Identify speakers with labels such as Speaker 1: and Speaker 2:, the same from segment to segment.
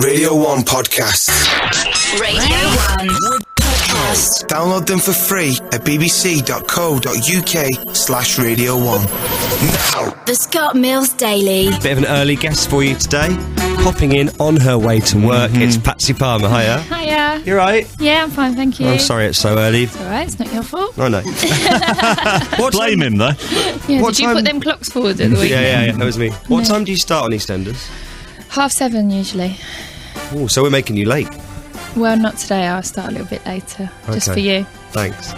Speaker 1: Radio 1 Podcast.
Speaker 2: Radio 1 Podcast.
Speaker 1: Download them for free at bbc.co.uk/Radio 1. Now.
Speaker 2: The Scott Mills Daily.
Speaker 3: Bit of an early guest for you today. Popping in on her way to work, it's Patsy Palmer. Hiya.
Speaker 4: Hiya.
Speaker 3: You right?
Speaker 4: Yeah, I'm fine, thank you.
Speaker 3: I'm sorry it's so early.
Speaker 4: It's alright, it's not your fault.
Speaker 3: I know.
Speaker 5: Blame him, though.
Speaker 4: Yeah,
Speaker 3: What
Speaker 4: did you
Speaker 3: time-
Speaker 4: put them clocks forward at the weekend?
Speaker 3: Yeah, that was me. What
Speaker 4: No.
Speaker 3: time do you start on EastEnders?
Speaker 4: 7:30 usually.
Speaker 3: Oh, so we're making you late.
Speaker 4: Well, not today, I'll start a little bit later, just
Speaker 3: Okay.
Speaker 4: for you.
Speaker 3: Thanks.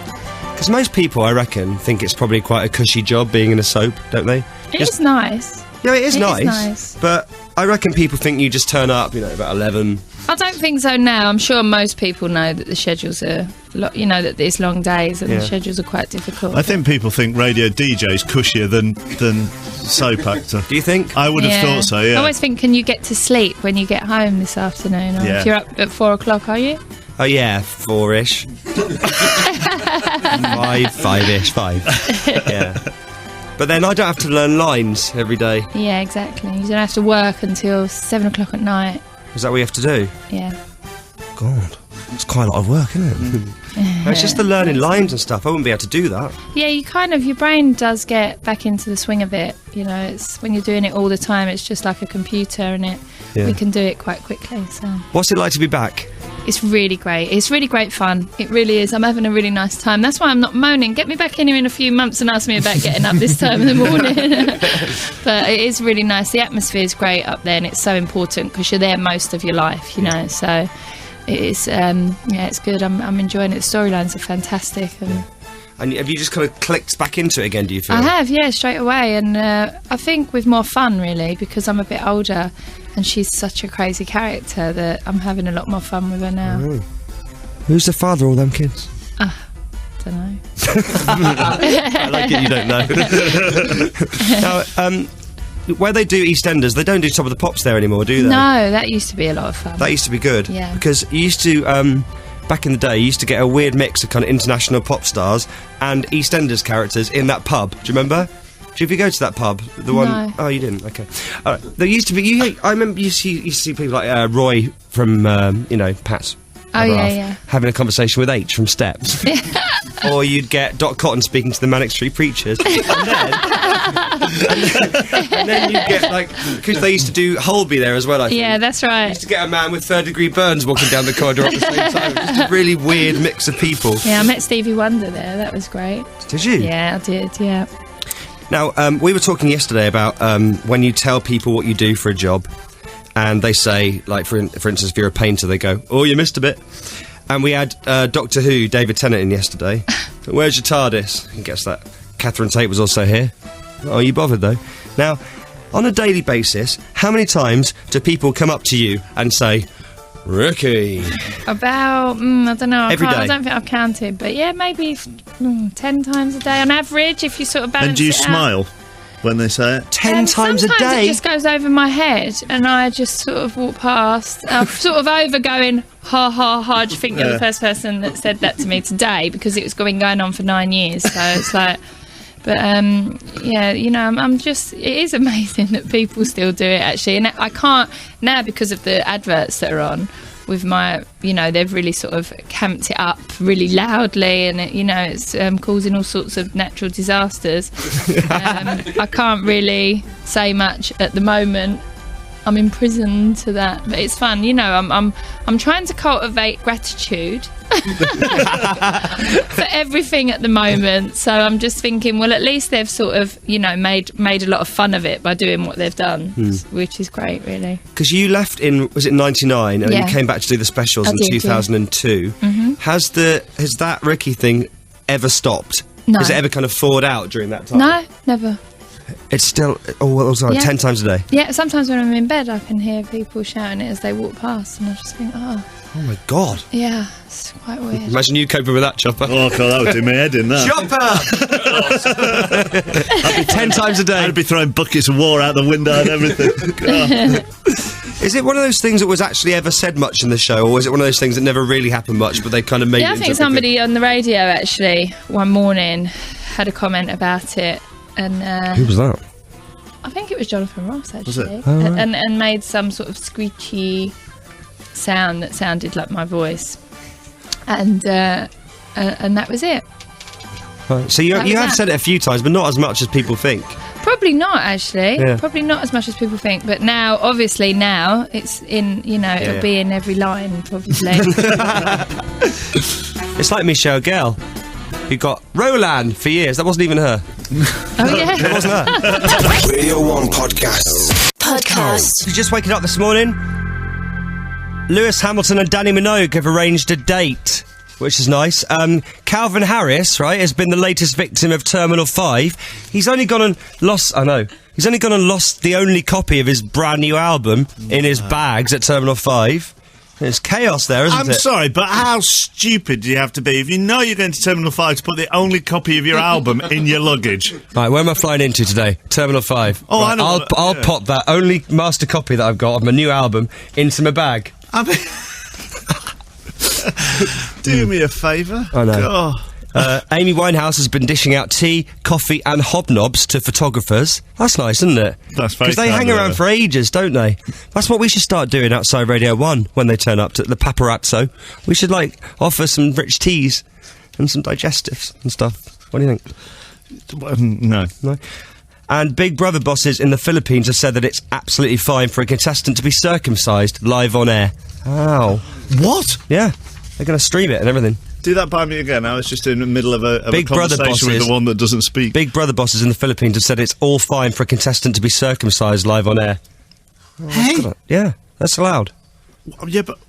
Speaker 3: Because most people, I reckon, think it's probably quite a cushy job being in a soap, don't they?
Speaker 4: It is nice.
Speaker 3: Yeah, it is
Speaker 4: It is
Speaker 3: nice.
Speaker 4: nice.
Speaker 3: But I reckon people think you just turn up, about 11.
Speaker 4: I don't think so now. I'm sure most people know that the schedules are, that there's long days and
Speaker 3: Yeah.
Speaker 4: the schedules are quite difficult.
Speaker 5: I think people think radio DJ's cushier than soap actor.
Speaker 3: Do you think?
Speaker 5: I would have thought so,
Speaker 4: I
Speaker 5: yeah.
Speaker 4: always think, can you get to sleep when you get home this afternoon? Or
Speaker 5: Yeah.
Speaker 4: if you're up at 4 o'clock, are you?
Speaker 3: Oh, yeah, 4-ish. 5-ish, 5. Yeah. But then I don't have to learn lines every day.
Speaker 4: Yeah, exactly. You don't have to work until 7 o'clock at night.
Speaker 3: Is that what you have to do?
Speaker 4: Yeah.
Speaker 3: God, it's quite a lot of work, isn't it? It's just the learning lines and stuff. I wouldn't be able to do that.
Speaker 4: Yeah, your brain does get back into the swing of it. It's when you're doing it all the time, it's just like a computer, and we can do it quite quickly. So
Speaker 3: What's it like to be back?
Speaker 4: it's really great. It's really great fun. It really is. I'm having a really nice time. That's why I'm not moaning. Get me back in here in a few months and ask me about getting up this time in the morning. But it is really nice. The atmosphere is great up there, and it's so important because you're there most of your life, So it is. It's good. I'm enjoying it. The storylines are fantastic, and
Speaker 3: And have you just kind of clicked back into it again, do you feel?
Speaker 4: I have, yeah, straight away. And I think with more fun, really, because I'm a bit older and she's such a crazy character that I'm having a lot more fun with her now.
Speaker 3: Oh. Who's the father of all them kids?
Speaker 4: Don't know.
Speaker 3: I like it, you don't know. Now, where they do EastEnders, they don't do Top of the Pops there anymore, do they?
Speaker 4: No, that used to be a lot of fun.
Speaker 3: That used to be good.
Speaker 4: Yeah.
Speaker 3: Because you used to... back in the day, you used to get a weird mix of kind of international pop stars and EastEnders characters in that pub. Do you remember? Did you go to that pub? The one?
Speaker 4: No.
Speaker 3: Oh, you didn't. Okay. All right. There used to be. I remember you used to see people like Roy from Pat's.
Speaker 4: Oh, yeah.
Speaker 3: Having a conversation with H from Steps. Or you'd get Dot Cotton speaking to the Manic Street Preachers. and then you'd get, because they used to do Holby there as well, I think.
Speaker 4: Yeah, that's
Speaker 3: You
Speaker 4: right.
Speaker 3: used to get a man with third-degree burns walking down the corridor at the same time. Just a really weird mix of people.
Speaker 4: Yeah, I met Stevie Wonder there. That was great.
Speaker 3: Did you?
Speaker 4: Yeah, I did, yeah.
Speaker 3: Now, we were talking yesterday about when you tell people what you do for a job, and they say, for instance, if you're a painter, they go, "Oh, you missed a bit." And we had Doctor Who, David Tennant, in yesterday. Where's your TARDIS? And guess that. Catherine Tate was also here. Oh, you bothered, though. Now, on a daily basis, how many times do people come up to you and say, "Ricky"?
Speaker 4: About, I don't know.
Speaker 3: Every day?
Speaker 4: I don't think I've counted, but yeah, maybe 10 times a day on average, if you sort of balance
Speaker 5: And do you
Speaker 4: it out.
Speaker 5: smile when they say it?
Speaker 3: 10 times a
Speaker 4: Sometimes
Speaker 3: day?
Speaker 4: it just goes over my head, and I just sort of walk past. I'm sort of over going, ha ha ha. Do you think you're the first person that said that to me today? Because it was going on for 9 years. So it's like, but I'm just. It is amazing that people still do it actually, and I can't now because of the adverts that are on. With my, they've really sort of camped it up really loudly, and it's causing all sorts of natural disasters. I can't really say much at the moment. I'm imprisoned to that, but it's fun. I'm trying to cultivate gratitude for everything at the moment. So I'm just thinking, well, at least they've sort of, made a lot of fun of it by doing what they've done, which is great, really.
Speaker 3: Because you left in, was it 99, and
Speaker 4: Yeah.
Speaker 3: you came back to do the specials
Speaker 4: I
Speaker 3: in
Speaker 4: did, yeah.
Speaker 3: 2002. Has that Ricky thing ever stopped?
Speaker 4: No.
Speaker 3: Has it ever kind of thawed out during that time?
Speaker 4: No, never.
Speaker 3: It's still, sorry,
Speaker 4: Yeah.
Speaker 3: 10 times a day.
Speaker 4: Yeah, sometimes when I'm in bed, I can hear people shouting it as they walk past, and I just think, oh,
Speaker 3: Oh my God.
Speaker 4: yeah, it's quite weird.
Speaker 3: Imagine you coping with that, Chopper.
Speaker 5: Oh, God, that would do my head in, that.
Speaker 3: Chopper! 10 times a day.
Speaker 5: I'd be throwing buckets of water out the window and everything. God.
Speaker 3: Is it one of those things that was actually ever said much in the show, or was it one of those things that never really happened much, but they kind of made
Speaker 4: Yeah,
Speaker 3: it
Speaker 4: I
Speaker 3: into
Speaker 4: think
Speaker 3: a big
Speaker 4: somebody on the radio actually one morning had a comment about it, and
Speaker 3: thing? Who was that?
Speaker 4: I think it was Jonathan Ross actually,
Speaker 5: it?
Speaker 3: Oh, right.
Speaker 4: and made some sort of screechy sound that sounded like my voice, and that was it.
Speaker 3: Right. So you
Speaker 4: That was
Speaker 3: have
Speaker 4: that.
Speaker 3: said it a few times, but not as much as people think.
Speaker 4: Probably not, actually.
Speaker 3: Yeah.
Speaker 4: Probably not as much as people think. But now, obviously, it's in. It'll be in every line, probably.
Speaker 3: It's like Michelle Gale, who got Roland for years. That wasn't even her.
Speaker 4: Oh yeah.
Speaker 3: That wasn't her.
Speaker 1: Radio 1 Podcasts.
Speaker 2: Podcast.
Speaker 3: You're just waking up this morning. Lewis Hamilton and Danny Minogue have arranged a date, which is nice. Calvin Harris, right, has been the latest victim of Terminal 5. He's only gone and lost... I know. He's only gone and lost the only copy of his brand new album in his bags at Terminal 5. There's chaos there, isn't it?
Speaker 5: I'm sorry, but how stupid do you have to be if you know you're going to Terminal 5 to put the only copy of your album in your luggage?
Speaker 3: Right, where am I flying into today? Terminal 5.
Speaker 5: Oh,
Speaker 3: right,
Speaker 5: I know.
Speaker 3: I'll pop that only master copy that I've got of my new album into my bag.
Speaker 5: I mean, do me a favour.
Speaker 3: I know.
Speaker 5: God.
Speaker 3: Amy Winehouse has been dishing out tea, coffee and hobnobs to photographers. That's nice, isn't it?
Speaker 5: That's very
Speaker 3: Because they
Speaker 5: kind
Speaker 3: hang
Speaker 5: of
Speaker 3: around
Speaker 5: her.
Speaker 3: for ages, don't they? That's what we should start doing outside Radio 1 when they turn up to the paparazzo. We should, offer some rich teas and some digestives and stuff. What do you think?
Speaker 5: No.
Speaker 3: No? And Big Brother bosses in the Philippines have said that it's absolutely fine for a contestant to be circumcised live on air. Ow.
Speaker 5: What?
Speaker 3: Yeah. They're going to stream it and everything.
Speaker 5: Do that by me again. I was just in the middle of a
Speaker 3: Big Brother
Speaker 5: conversation with
Speaker 3: bosses.
Speaker 5: the one that doesn't speak.
Speaker 3: Big Brother bosses in the Philippines have said it's all fine for a contestant to be circumcised live on air.
Speaker 5: Hey?
Speaker 3: Yeah, that's allowed.
Speaker 5: Yeah, but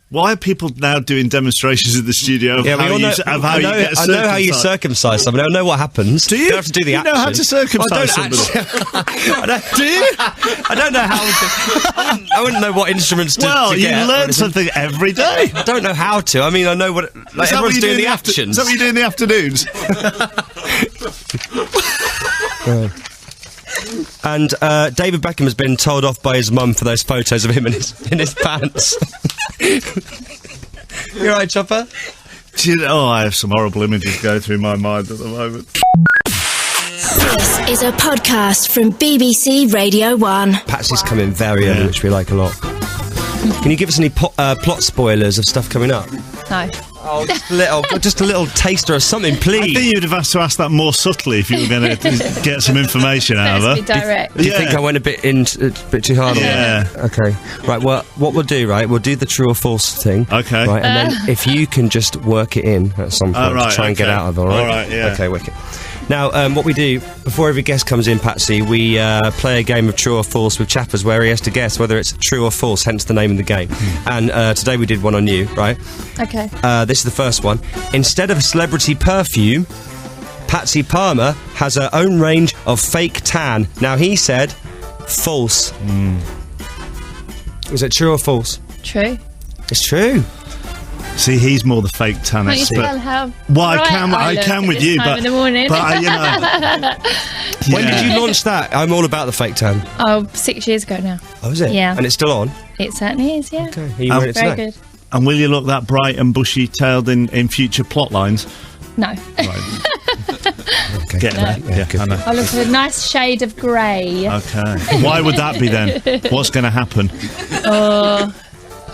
Speaker 5: why are people now doing demonstrations in the studio of
Speaker 3: Yeah,
Speaker 5: how
Speaker 3: we all know.
Speaker 5: you get circumcised?
Speaker 3: I know how you circumcise somebody. I know what happens.
Speaker 5: Do you?
Speaker 3: don't have to do the
Speaker 5: You
Speaker 3: action.
Speaker 5: know how to circumcise
Speaker 3: Well, I don't
Speaker 5: somebody?
Speaker 3: actually- Do you? I don't know how. I wouldn't know what instruments to.
Speaker 5: Well,
Speaker 3: to
Speaker 5: you
Speaker 3: get or
Speaker 5: learn
Speaker 3: anything.
Speaker 5: something every day.
Speaker 3: I don't know how to. I mean, I know what.
Speaker 5: Is that what
Speaker 3: Everyone's
Speaker 5: you
Speaker 3: doing
Speaker 5: do in
Speaker 3: the
Speaker 5: after-
Speaker 3: actions.
Speaker 5: Is that what you do in the afternoons?
Speaker 3: And David Beckham has been told off by his mum for those photos of him in his pants. You all right, Chopper?
Speaker 5: I have some horrible images going through my mind at the moment.
Speaker 2: This is a podcast from BBC Radio 1.
Speaker 3: Patsy's come in very early, which we like a lot. Can you give us any plot spoilers of stuff coming up?
Speaker 4: No.
Speaker 3: Oh, just a little taster of something,
Speaker 5: I
Speaker 3: please.
Speaker 5: think you'd have asked to ask that more subtly if you were going to get some information out
Speaker 4: Let's be
Speaker 5: of her.
Speaker 4: direct.
Speaker 3: Do you think I went a bit too hard on that?
Speaker 5: Yeah.
Speaker 3: Okay. Right, well, what we'll do, right, we'll do the true or false thing.
Speaker 5: Okay.
Speaker 3: Right, and then if you can just work it in at some point
Speaker 5: right,
Speaker 3: to try and get
Speaker 5: okay.
Speaker 3: out of it, all right?
Speaker 5: All right, yeah.
Speaker 3: Okay, wicked. Now, what we do, before every guest comes in, Patsy, we play a game of true or false with Chappers where he has to guess whether it's true or false, hence the name of the game. And today we did one on you, right?
Speaker 4: Okay.
Speaker 3: This is the first one. Instead of a celebrity perfume, Patsy Palmer has her own range of fake tan. Now, he said false. Is it true or false?
Speaker 4: True.
Speaker 3: It's true.
Speaker 5: See, he's more the fake tan
Speaker 4: Can't you
Speaker 5: expert.
Speaker 4: tell how
Speaker 5: Well, I
Speaker 4: bright
Speaker 5: can
Speaker 4: look
Speaker 5: can
Speaker 4: at
Speaker 5: with
Speaker 4: this
Speaker 5: you,
Speaker 4: time
Speaker 5: but
Speaker 4: in the morning.
Speaker 3: When did you launch that? I'm all about the fake tan.
Speaker 4: Oh, 6 years ago now.
Speaker 3: Oh, is it?
Speaker 4: Yeah.
Speaker 3: And it's still on?
Speaker 4: It certainly is, yeah.
Speaker 3: Okay. Are you wearing it
Speaker 4: Very
Speaker 3: today?
Speaker 4: good.
Speaker 5: And will you look that bright and bushy-tailed in future plot lines?
Speaker 4: No.
Speaker 3: Okay.
Speaker 5: Get that?
Speaker 3: Yeah, good.
Speaker 5: I know.
Speaker 4: I look at a nice shade of grey.
Speaker 5: Okay. Why would that be then? What's going to happen?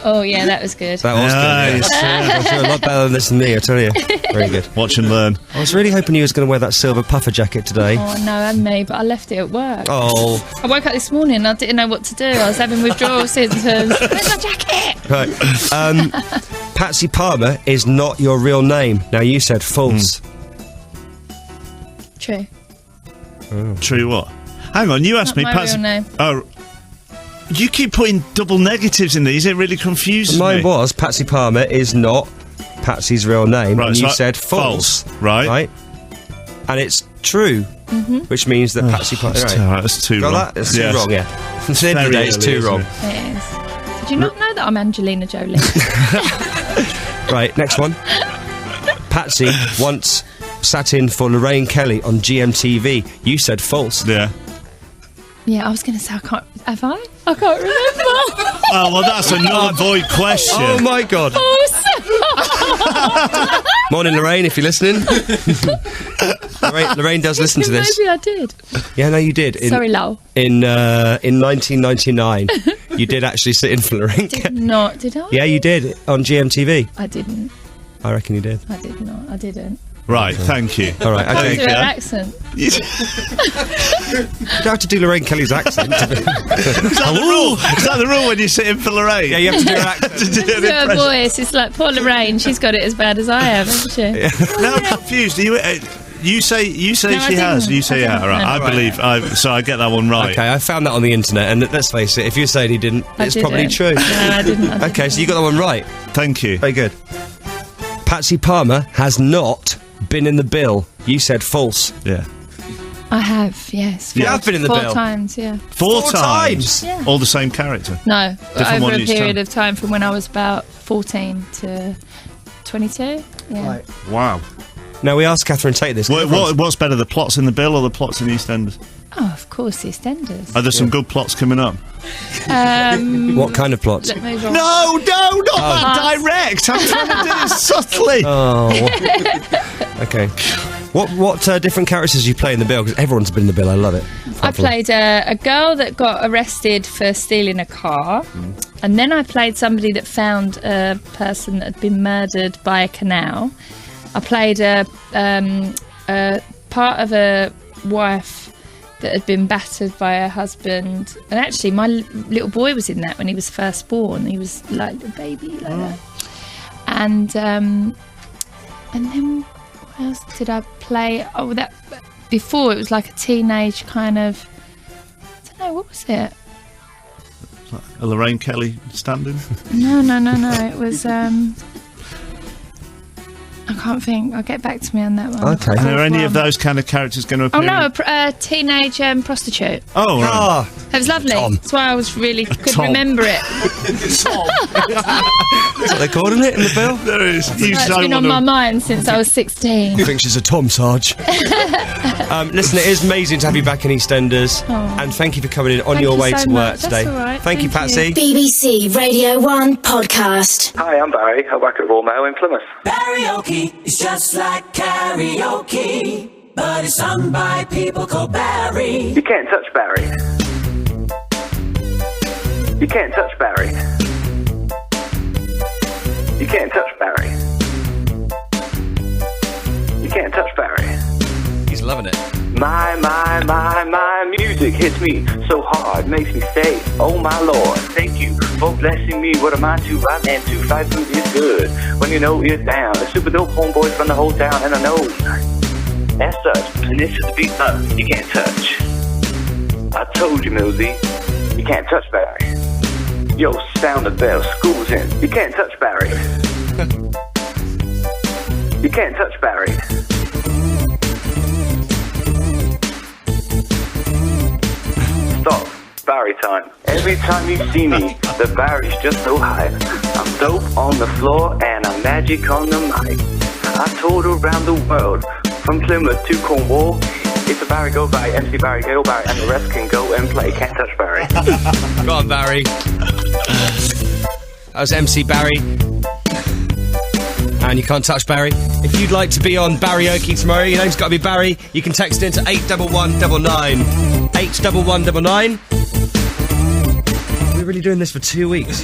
Speaker 4: Oh, yeah, that was good.
Speaker 3: That was
Speaker 5: Nice.
Speaker 3: good. Yeah. You're a lot better than this than me, I tell you. Very good.
Speaker 5: Watch and learn.
Speaker 3: I was really hoping you was going to wear that silver puffer jacket today.
Speaker 4: Oh, no, and me, but I left it at work.
Speaker 3: Oh.
Speaker 4: I woke up this morning and I didn't know what to do. I was having withdrawal symptoms. Where's my jacket?
Speaker 3: Right. Patsy Palmer is not your real name. Now, you said false.
Speaker 4: True.
Speaker 5: True what? Hang on, you asked
Speaker 4: Not
Speaker 5: me,
Speaker 4: my
Speaker 5: Patsy.
Speaker 4: real name.
Speaker 5: Oh, you keep putting double negatives in these. It really confuses
Speaker 3: Mine
Speaker 5: me.
Speaker 3: was Patsy Palmer is not Patsy's real name.
Speaker 5: Right,
Speaker 3: and
Speaker 5: so
Speaker 3: you said false.
Speaker 5: Right.
Speaker 3: Right? And it's true, which means that Patsy Palmer...
Speaker 5: That's
Speaker 3: Right.
Speaker 5: that's too
Speaker 3: Got
Speaker 5: wrong.
Speaker 3: that? It's
Speaker 5: Yes.
Speaker 3: too wrong, yeah. At the end of the day, it's
Speaker 5: Very
Speaker 3: too
Speaker 5: early,
Speaker 3: wrong.
Speaker 5: isn't
Speaker 4: It is. Did you not know that I'm Angelina Jolie?
Speaker 3: Right, next one. Patsy once sat in for Lorraine Kelly on GMTV. You said false.
Speaker 5: Yeah.
Speaker 4: Yeah, I was going to say, I can't... Have I? I can't remember.
Speaker 5: Oh, well, that's a null and void question.
Speaker 3: Oh, my God. Morning, Lorraine, if you're listening. Lorraine does listen to this.
Speaker 4: Maybe I did.
Speaker 3: Yeah, no, you did.
Speaker 4: Sorry, Lowell.
Speaker 3: In 1999, You did actually sit in for Lorraine.
Speaker 4: Did not, did I?
Speaker 3: Yeah, you did on GMTV.
Speaker 4: I didn't.
Speaker 3: I reckon you did.
Speaker 4: I did not. I didn't.
Speaker 5: Right, thank you.
Speaker 3: All right, okay.
Speaker 4: Do her accent.
Speaker 3: You don't have to do Lorraine Kelly's accent.
Speaker 5: Is that the rule? Is that the rule when you sit in for Lorraine?
Speaker 3: Yeah, you have to do her accent.
Speaker 4: Do her voice. It's like poor Lorraine. She's got it as bad as I have, hasn't she?
Speaker 3: Yeah.
Speaker 5: Now I'm confused. You say
Speaker 4: No,
Speaker 5: she has. You say yeah. All right. I believe. So I get that one right.
Speaker 3: Okay, I found that on the internet, and let's face it, if you're saying he didn't, it's probably true.
Speaker 4: No, I didn't.
Speaker 3: Okay, so you got that one right.
Speaker 5: Thank you.
Speaker 3: Very good. Patsy Palmer has not been in the bill. You said false.
Speaker 5: Yeah.
Speaker 4: I have, yes.
Speaker 3: You have been in the
Speaker 4: 4
Speaker 3: bill?
Speaker 4: times, yeah.
Speaker 5: Four times?
Speaker 4: Yeah.
Speaker 5: All the same character?
Speaker 4: No,
Speaker 5: Different one
Speaker 4: over a
Speaker 5: each
Speaker 4: period
Speaker 5: time.
Speaker 4: of time from when I was about 14 to 22. Yeah.
Speaker 3: Right.
Speaker 5: Wow.
Speaker 3: Now, we asked Catherine Tate this.
Speaker 5: What's better, the plots in the bill or the plots in EastEnders?
Speaker 4: Oh, of course, EastEnders.
Speaker 5: Are there some good plots coming up?
Speaker 3: What kind of plots?
Speaker 4: Let me roll.
Speaker 5: No, not that direct. I'm trying to do this subtly.
Speaker 3: Oh. Okay. What different characters do you play in the bill? Because everyone's been in the bill. I love it.
Speaker 4: I played a girl that got arrested for stealing a car, and then I played somebody that found a person that had been murdered by a canal. I played a part of a wife that had been battered by her husband, and actually my little boy was in that when he was first born. He was like a baby, like that. And then what else did I play? Oh, that before it was like a teenage kind of. I don't know, what was it?
Speaker 5: A Lorraine Kelly standing?
Speaker 4: No. It was. I can't think. I'll get back to me on that one.
Speaker 3: Okay.
Speaker 5: Are there any of those kind of characters going to appear?
Speaker 4: Oh no, a teenage prostitute.
Speaker 5: Oh, right.
Speaker 3: Ah,
Speaker 4: It was lovely.
Speaker 3: Tom.
Speaker 4: That's why I was really could
Speaker 5: Tom.
Speaker 4: remember it.
Speaker 3: that's what they're calling it in the bill.
Speaker 5: There is. You
Speaker 4: It's
Speaker 5: so
Speaker 4: been on
Speaker 5: wanna-
Speaker 4: my mind since I was 16.
Speaker 3: He thinks she's a Tom Sarge. Listen, it is amazing to have you back in EastEnders, and thank you for coming in on
Speaker 4: Thank
Speaker 3: your
Speaker 4: you
Speaker 3: way
Speaker 4: so
Speaker 3: to work
Speaker 4: much. That's
Speaker 3: today.
Speaker 4: all right.
Speaker 3: Thank you,
Speaker 4: Thank
Speaker 3: Patsy.
Speaker 2: BBC Radio 1 podcast.
Speaker 6: Hi, I'm Barry. I work at Royal Mail in Plymouth.
Speaker 7: Karaoke is just like karaoke, but it's sung by people called Barry.
Speaker 6: You can't touch Barry. You can't touch Barry. You can't touch Barry. You can't touch Barry.
Speaker 3: He's loving it.
Speaker 6: My music hits me so hard, makes me say, oh my lord, thank you for blessing me. What am I to rhyme and to fight food is good when you know you're down. A super dope homeboy from the whole town, and I know as such, and this is the beat up, you can't touch. I told you, Millsy, you can't touch Barry. Yo, sound the bell, school's in, you can't touch Barry. You can't touch Barry. Stop. Barry time. Every time you see me, the Barry's just so high. I'm dope on the floor and I'm magic on the mic. I toured around the world, from Plymouth to Cornwall. It's a Barry go Barry, MC Barry go Barry, and the rest can go and play. Can't touch Barry.
Speaker 3: Go on, Barry. That was MC Barry. And you can't touch Barry. If you'd like to be on Barryoke tomorrow, your name's got to be Barry. You can text in to 81199. 81199. We're really doing this for 2 weeks.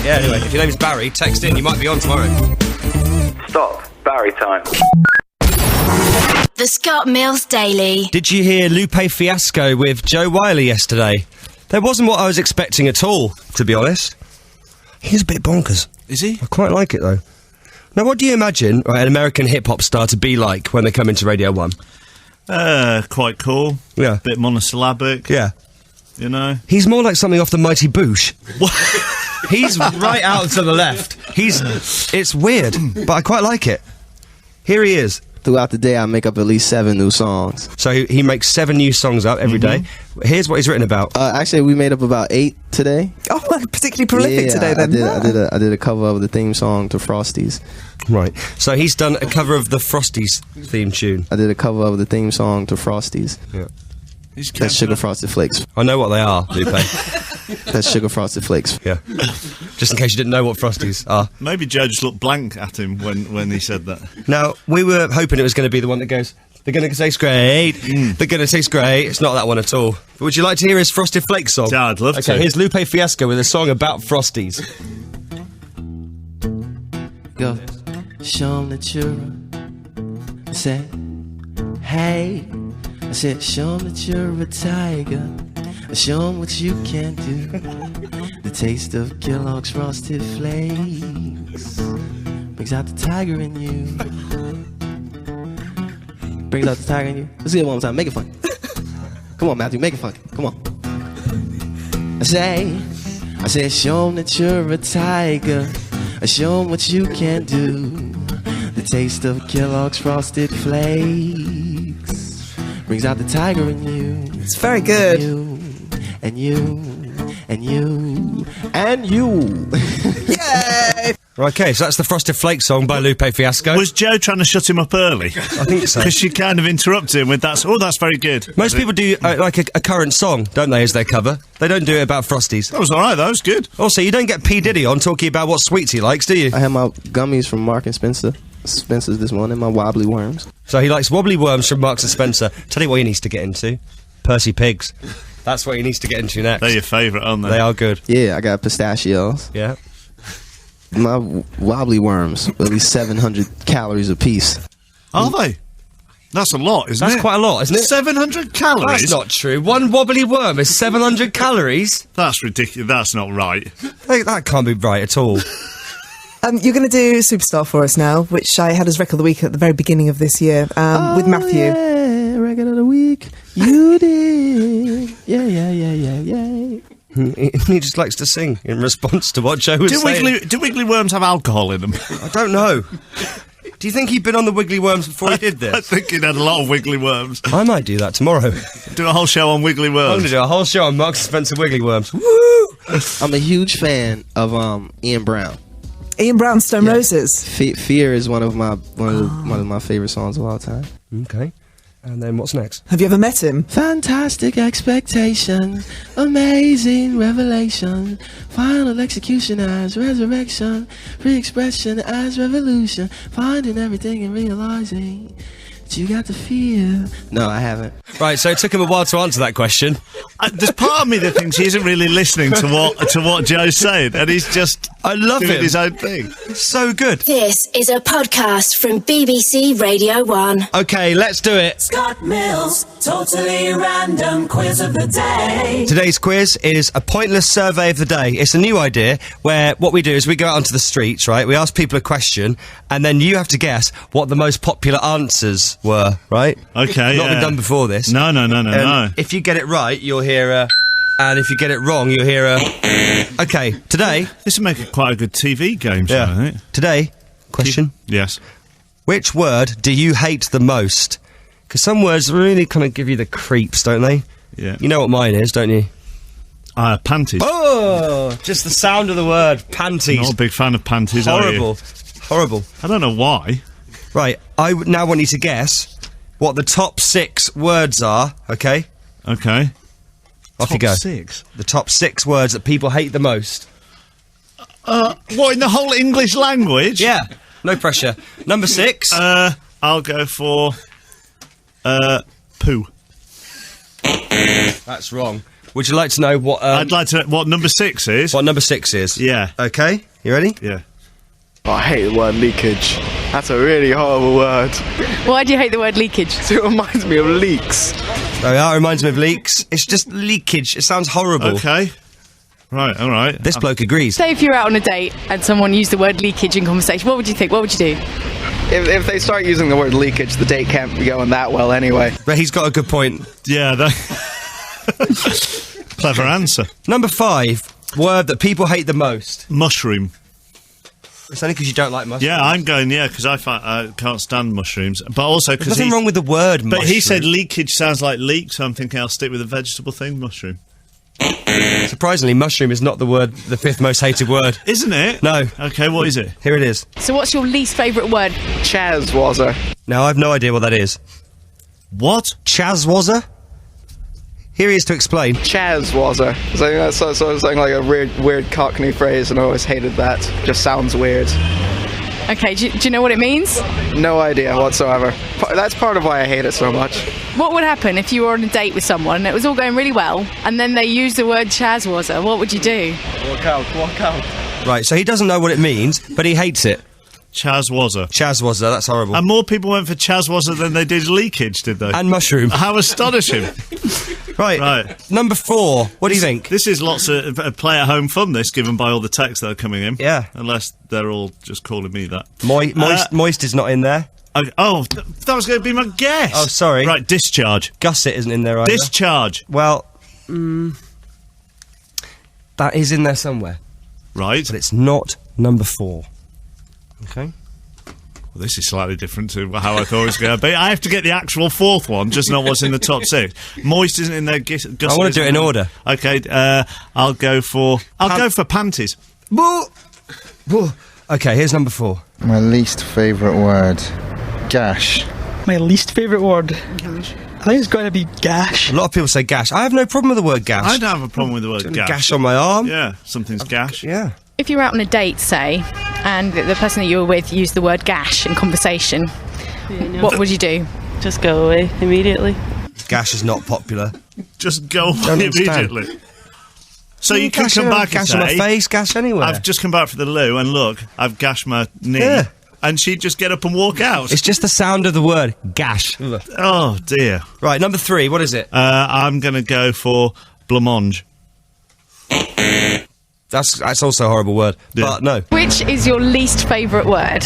Speaker 3: Yeah, anyway, if your name's Barry, text in. You might be on tomorrow.
Speaker 6: Stop. Barry time.
Speaker 2: The Scott Mills Daily.
Speaker 3: Did you hear Lupe Fiasco with Joe Wiley yesterday? That wasn't what I was expecting at all, to be honest. He's a bit bonkers.
Speaker 5: Is he?
Speaker 3: I quite like it, though. Now, what do you imagine an American hip-hop star to be like when they come into Radio 1?
Speaker 5: Quite cool.
Speaker 3: Yeah.
Speaker 5: Bit monosyllabic.
Speaker 3: Yeah.
Speaker 5: You know?
Speaker 3: He's more like something off the Mighty Boosh. He's right out to the left. It's weird, but I quite like it. Here he is.
Speaker 8: Throughout the day, I make up at least 7 new songs.
Speaker 3: So he makes 7 new songs up every day. Here's what he's written about.
Speaker 8: Actually, we made up about 8 today.
Speaker 9: Oh, particularly prolific today then.
Speaker 8: I did a cover of the theme song to Frosties.
Speaker 3: Right. So he's done a cover of the Frosties theme tune.
Speaker 8: I did a cover of the theme song to Frosties.
Speaker 3: Yeah.
Speaker 8: That's Sugar Frosted Flakes.
Speaker 3: I know what they are, Lupe.
Speaker 8: That's Sugar Frosted Flakes.
Speaker 3: Yeah. Just in case you didn't know what Frosties are.
Speaker 5: Maybe Joe just looked blank at him when he said that.
Speaker 3: Now, we were hoping it was going to be the one that goes, They're going to taste great. They're going to taste great. It's not that one at all. But would you like to hear his Frosted Flakes song?
Speaker 5: Yeah, I'd love to.
Speaker 3: Okay, here's Lupe Fiasco with a song about Frosties.
Speaker 8: Go, show 'em that you're I said, hey. I said, show 'em that you're a tiger. Show 'em what you can do. The taste of Kellogg's Frosted Flakes brings out the tiger in you. Brings out the tiger in you. Let's do it one more time. Make it fun. Come on, Matthew. Make it fun. Come on. I said, show 'em that you're a tiger. Show 'em what you can do. The taste of Kellogg's Frosted Flakes brings out the tiger in you.
Speaker 9: It's very good.
Speaker 8: And you.
Speaker 9: Yay!
Speaker 3: Okay, so that's the Frosted Flakes song by Lupe Fiasco.
Speaker 5: Was Joe trying to shut him up early?
Speaker 3: I think so.
Speaker 5: Because she kind of interrupted him with that. Oh, that's very good.
Speaker 3: Most people do like a current song, don't they, as their cover? They don't do it about Frosties.
Speaker 5: That was all right. That was good.
Speaker 3: Also, you don't get P. Diddy on talking about what sweets he likes, do you?
Speaker 8: I had my gummies from Mark and Spencer's this morning, my wobbly worms.
Speaker 3: So he likes wobbly worms from Marks and Spencer. Tell you what he needs to get into. Percy Pigs. That's what he needs to get into next.
Speaker 5: They're your favourite, aren't they?
Speaker 3: They are good.
Speaker 8: Yeah, I got pistachios.
Speaker 3: Yeah.
Speaker 8: My wobbly worms, at least 700 calories a piece.
Speaker 5: Are they? That's a lot, isn't it?
Speaker 3: That's quite a lot, isn't it?
Speaker 5: 700 calories?
Speaker 3: That's not true. One wobbly worm is 700 calories?
Speaker 5: That's ridiculous. That's not right.
Speaker 3: Hey, that can't be right at all.
Speaker 9: You're going to do Superstar for us now, which I had as Record of the Week at the very beginning of this year with Matthew.
Speaker 8: Yeah, Record of the Week. You did. Yeah.
Speaker 3: He just likes to sing in response to what Joe was saying.
Speaker 5: Do wiggly worms have alcohol in them?
Speaker 3: I don't know. Do you think he'd been on the Wiggly Worms before he did this?
Speaker 5: I think he'd had a lot of wiggly worms.
Speaker 3: I might do that tomorrow.
Speaker 5: Do a whole show on wiggly
Speaker 3: I'm
Speaker 5: worms.
Speaker 3: going to do a whole show on Marks and Spencer Wiggly Worms. Woo!
Speaker 8: I'm a huge fan of Ian Brown.
Speaker 9: Ian Brown's Stone Roses.
Speaker 8: Fear is one of my favorite songs of all time.
Speaker 3: Okay. And then what's next?
Speaker 9: Have you ever met him?
Speaker 8: Fantastic expectations, amazing revelation, final execution as resurrection, free expression as revolution, finding everything and realizing that you got the fear. No, I haven't.
Speaker 3: Right, so it took him a while to answer that question.
Speaker 5: There's part of me that thinks he isn't really listening to what Joe's saying, and he's just doing his own thing.
Speaker 3: It's so good.
Speaker 2: This is a podcast from BBC Radio 1.
Speaker 3: Okay, let's do it.
Speaker 7: Scott Mills, totally random quiz of the day.
Speaker 3: Today's quiz is a pointless survey of the day. It's a new idea where what we do is we go out onto the streets, right? We ask people a question, and then you have to guess what the most popular answers were, right?
Speaker 5: Okay,
Speaker 3: Not been done before this.
Speaker 5: No.
Speaker 3: If you get it right, you'll hear a... And if you get it wrong, you'll hear a... Okay, today...
Speaker 5: This would make it quite a good TV game show, I think.
Speaker 3: Today, question.
Speaker 5: Yes.
Speaker 3: Which word do you hate the most? Because some words really kind of give you the creeps, don't they?
Speaker 5: Yeah.
Speaker 3: You know what mine is, don't you?
Speaker 5: Panties.
Speaker 3: Oh! Just the sound of the word, panties.
Speaker 5: Not a big fan of panties, are you?
Speaker 3: Horrible.
Speaker 5: I don't know why.
Speaker 3: Right, I now want you to guess what the top 6 words are, okay?
Speaker 5: Okay.
Speaker 3: Off you go.
Speaker 5: Top 6?
Speaker 3: The top 6 words that people hate the most.
Speaker 5: What, in the whole English language?
Speaker 3: Yeah, no pressure. Number 6.
Speaker 5: I'll go for... poo.
Speaker 3: That's wrong. Would you like to know what...
Speaker 5: I'd like to know what number 6 is.
Speaker 3: What number 6 is?
Speaker 5: Yeah.
Speaker 3: Okay, you ready?
Speaker 5: Yeah.
Speaker 10: Oh, I hate the word leakage. That's a really horrible word.
Speaker 11: Why do you hate the word leakage?
Speaker 10: It reminds me of leaks.
Speaker 3: Oh yeah, it reminds me of leaks. It's just leakage. It sounds horrible.
Speaker 5: Okay. Right, all right.
Speaker 3: This bloke agrees.
Speaker 11: Say if you're out on a date and someone used the word leakage in conversation, what would you think? What would you do?
Speaker 10: If they start using the word leakage, the date can't be going that well anyway.
Speaker 3: But he's got a good point.
Speaker 5: Yeah, clever answer.
Speaker 3: Number 5, word that people hate the most.
Speaker 5: Mushroom.
Speaker 3: It's only because you don't like mushrooms.
Speaker 5: Yeah, I'm going, because I can't stand mushrooms. But also because
Speaker 3: There's nothing wrong with the word mushroom.
Speaker 5: But he said leakage sounds like leak, so I'm thinking I'll stick with the vegetable thing, mushroom.
Speaker 3: Surprisingly, mushroom is not the 5th most hated word.
Speaker 5: Isn't it?
Speaker 3: No.
Speaker 5: Okay, what is it?
Speaker 3: Here it is.
Speaker 11: So what's your least favourite word?
Speaker 10: Chazwazzer.
Speaker 3: No, I have no idea what that is.
Speaker 5: What?
Speaker 3: Chazwazzer? Here he is to explain.
Speaker 10: Chazwazzer. So that's something like a weird Cockney phrase, and I always hated that. Just sounds weird.
Speaker 11: Okay, do you know what it means?
Speaker 10: No idea whatsoever. That's part of why I hate it so much.
Speaker 11: What would happen if you were on a date with someone and it was all going really well, and then they used the word chazwazza? What would you do?
Speaker 10: Walk out.
Speaker 3: Right, so he doesn't know what it means, but he hates it.
Speaker 5: Chazwazza.
Speaker 3: Chazwazza, that's horrible.
Speaker 5: And more people went for Chazwazza than they did leakage, did they?
Speaker 3: And mushroom.
Speaker 5: How astonishing.
Speaker 3: Right. Number 4. What do you think?
Speaker 5: This is lots of play-at-home fun, this, given by all the texts that are coming in.
Speaker 3: Yeah.
Speaker 5: Unless they're all just calling me that.
Speaker 3: Moist is not in there.
Speaker 5: That was going to be my guess.
Speaker 3: Oh, sorry.
Speaker 5: Right, discharge.
Speaker 3: Gusset isn't in there either.
Speaker 5: Discharge.
Speaker 3: Well, that is in there somewhere.
Speaker 5: Right.
Speaker 3: But it's not number 4. Okay.
Speaker 5: Well, this is slightly different to how I thought it was going to be. I have to get the actual 4th one, just not what's in the top 6. Moist isn't in there.
Speaker 3: I want to do it in order.
Speaker 5: Okay, I'll go for panties.
Speaker 3: Okay, here's number 4.
Speaker 12: My least favourite word. Gash.
Speaker 13: My least favourite word? Gash. I think it's got to be gash.
Speaker 3: A lot of people say gash. I have no problem with the word gash.
Speaker 5: I don't have a problem with the word gash.
Speaker 3: Gash on my arm.
Speaker 5: Yeah, something's gash.
Speaker 3: Yeah.
Speaker 11: If you're out on a date, say, and the person that you were with used the word gash in conversation, what would you do?
Speaker 14: Just go away immediately.
Speaker 3: Gash is not popular.
Speaker 5: Just go away immediately. So you can come back and
Speaker 3: gash on my face, gash anywhere.
Speaker 5: I've just come back from the loo and look, I've gashed my knee.
Speaker 3: Yeah.
Speaker 5: And she'd just get up and walk out.
Speaker 3: It's just the sound of the word gash.
Speaker 5: Oh dear.
Speaker 3: Right, number 3, what is it?
Speaker 5: I'm going to go for blancmange.
Speaker 3: That's also a horrible word, but no.
Speaker 11: Which is your least favourite word?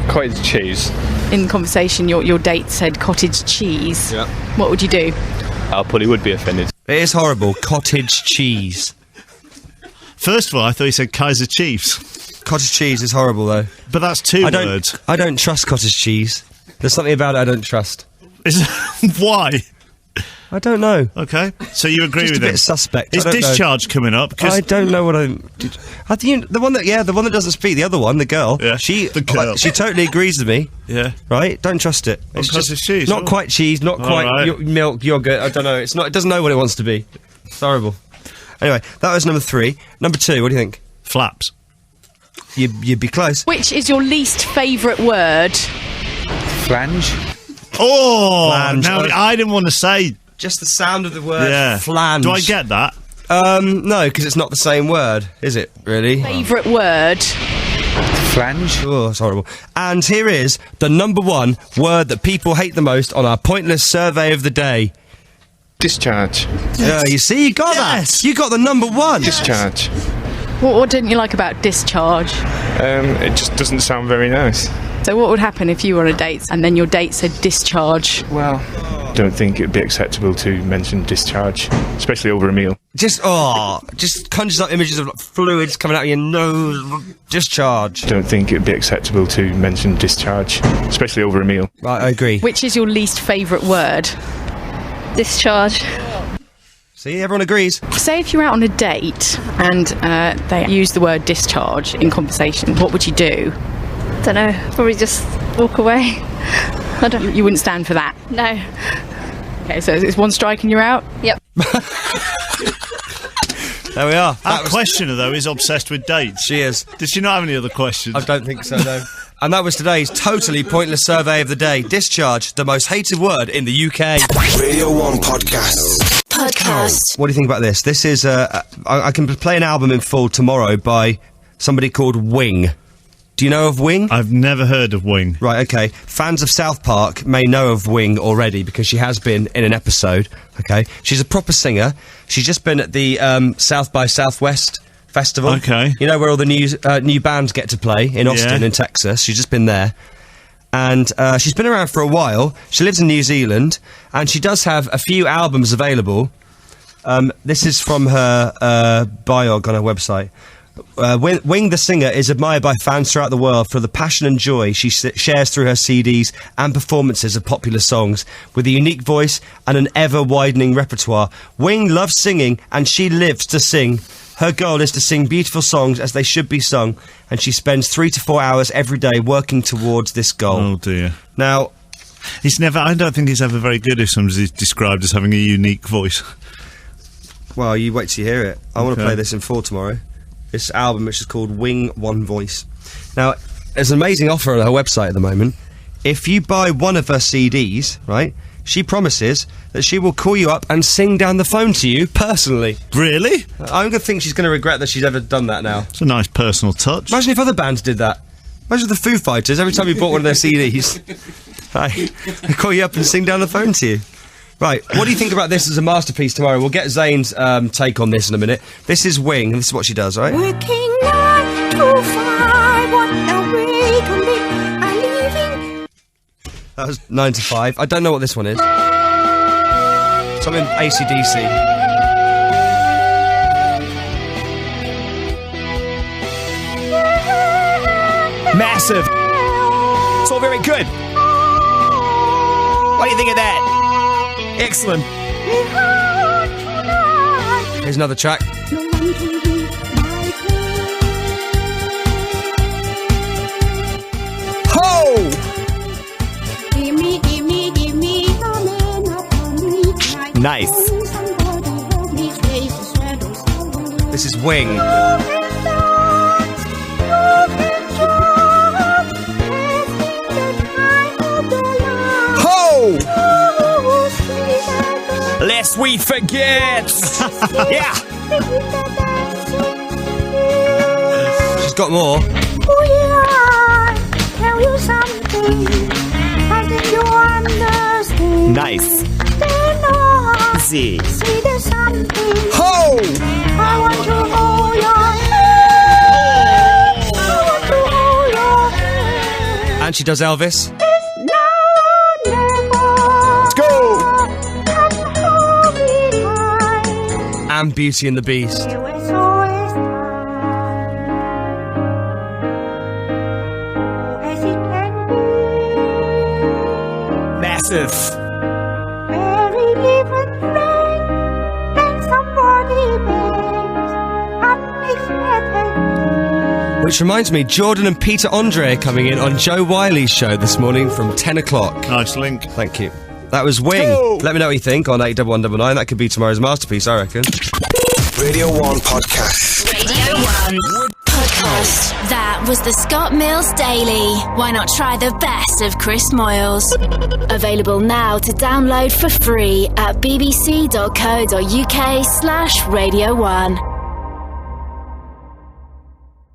Speaker 15: Cottage cheese.
Speaker 11: In conversation, your date said cottage cheese.
Speaker 15: Yeah.
Speaker 11: What would you do?
Speaker 15: I probably would be offended.
Speaker 3: It is horrible. Cottage cheese.
Speaker 5: First of all, I thought you said Kaiser Chiefs.
Speaker 3: Cottage cheese is horrible, though.
Speaker 5: But that's 2 words.
Speaker 3: I don't trust cottage cheese. There's something about it I don't trust.
Speaker 5: Why?
Speaker 3: I don't know.
Speaker 5: Okay, so you agree
Speaker 3: Just
Speaker 5: with
Speaker 3: a
Speaker 5: him?
Speaker 3: bit suspect.
Speaker 5: Is discharge coming up?
Speaker 3: I don't know what I think the one that doesn't speak. The other one, the girl.
Speaker 5: Yeah,
Speaker 3: she
Speaker 5: she
Speaker 3: totally agrees with me.
Speaker 5: Yeah,
Speaker 3: right. Don't trust it. It's
Speaker 5: just cheese.
Speaker 3: Not quite cheese. Not quite milk, yogurt. I don't know. It's not. It doesn't know what it wants to be. It's horrible. Anyway, that was number 3. Number 2. What do you think?
Speaker 5: Flaps.
Speaker 3: You'd be close.
Speaker 11: Which is your least favourite word?
Speaker 15: Flange.
Speaker 5: Oh,
Speaker 3: Flange.
Speaker 5: Now I didn't want to say.
Speaker 3: Just the sound of the word flange.
Speaker 5: Do I get that?
Speaker 3: No, because it's not the same word, is it, really?
Speaker 11: Favourite word?
Speaker 15: Flange.
Speaker 3: Oh, it's horrible. And here is the number 1 word that people hate the most on our pointless survey of the day.
Speaker 15: Discharge.
Speaker 3: Yeah, you see, you got that. You got the number 1.
Speaker 15: Discharge.
Speaker 11: What didn't you like about discharge?
Speaker 15: It just doesn't sound very nice.
Speaker 11: So what would happen if you were on a date and then your date said discharge?
Speaker 15: Well, don't think it'd be acceptable to mention discharge, especially over a meal.
Speaker 3: Just conjures up images of fluids coming out of your nose. Discharge.
Speaker 15: Don't think it'd be acceptable to mention discharge, especially over a meal.
Speaker 3: Right, I agree.
Speaker 11: Which is your least favourite word?
Speaker 14: Discharge.
Speaker 3: See, everyone agrees.
Speaker 11: Say if you're out on a date and they use the word discharge in conversation, what would you do?
Speaker 14: Don't know. Probably just walk away. I don't.
Speaker 11: You wouldn't stand for that?
Speaker 14: No.
Speaker 11: Okay, so it's 1 strike and you're out?
Speaker 14: Yep.
Speaker 3: There we are.
Speaker 5: That questioner, though, is obsessed with dates.
Speaker 3: She is.
Speaker 5: Did she not have any other questions?
Speaker 3: I don't think so, no. And that was today's totally pointless survey of the day. Discharge, the most hated word in the UK.
Speaker 1: Radio 1 podcast.
Speaker 3: What do you think about this? This is, I can play an album in full tomorrow by somebody called Wing. Do you know of Wing?
Speaker 5: I've never heard of Wing.
Speaker 3: Right, okay. Fans of South Park may know of Wing already because she has been in an episode, okay? She's a proper singer. She's just been at the South by Southwest Festival.
Speaker 5: Okay.
Speaker 3: You know, where all the new bands get to play in Austin in Texas. She's just been there. And she's been around for a while. She lives in New Zealand, and she does have a few albums available. This is from her biog on her website. Wing the singer is admired by fans throughout the world for the passion and joy she shares through her CDs and performances of popular songs. With a unique voice and an ever-widening repertoire, Wing loves singing and she lives to sing. Her goal is to sing beautiful songs as they should be sung, and she spends 3 to 4 hours every day working towards this goal.
Speaker 5: Oh dear.
Speaker 3: Now,
Speaker 5: I don't think he's ever very good if somebody's described as having a unique voice.
Speaker 3: Well, you wait till you hear it. I want to play this in full tomorrow. This album, which is called Wing One Voice. Now, there's an amazing offer on her website at the moment. If you buy one of her CDs, right, she promises that she will call you up and sing down the phone to you personally.
Speaker 5: Really?
Speaker 3: I'm going to think she's going to regret that she's ever done that now.
Speaker 5: It's a nice personal touch.
Speaker 3: Imagine if other bands did that. Imagine the Foo Fighters, every time you bought one of their CDs, they call you up and sing down the phone to you. Right, what do you think about this as a masterpiece tomorrow? We'll get Zane's take on this in a minute. This is Wing, and this is what she does, right?
Speaker 16: Working 9 to 5, what a way to live. I'm leaving.
Speaker 3: That was 9 to 5. I don't know what this one is. Something AC/DC.
Speaker 17: Massive. It's all very good. What do you think of that? Excellent.
Speaker 3: Here's another track.
Speaker 17: Ho! Nice.
Speaker 3: This is Wing.
Speaker 17: Ho! Lest we forget. Yeah.
Speaker 3: She's got more.
Speaker 16: Tell you something. I think you understand.
Speaker 17: Nice. Z.
Speaker 16: See there's something.
Speaker 17: Ho!
Speaker 16: I want to hold your hand. I want to hold your hand.
Speaker 3: And she does Elvis.
Speaker 17: Let's go!
Speaker 3: And Beauty and the Beast.
Speaker 17: Massive.
Speaker 3: Which reminds me, Jordan and Peter Andre are coming in on Joe Wiley's show this morning from 10 o'clock.
Speaker 5: Nice link.
Speaker 3: Thank you. That was Wing.
Speaker 17: Go!
Speaker 3: Let me know what you think on 81199. That could be tomorrow's masterpiece, I reckon.
Speaker 1: Radio 1 Podcast.
Speaker 2: Radio 1 Podcast. That was the Scott Mills Daily. Why not try the best of Chris Moyles? Available now to download for free at bbc.co.uk/Radio 1.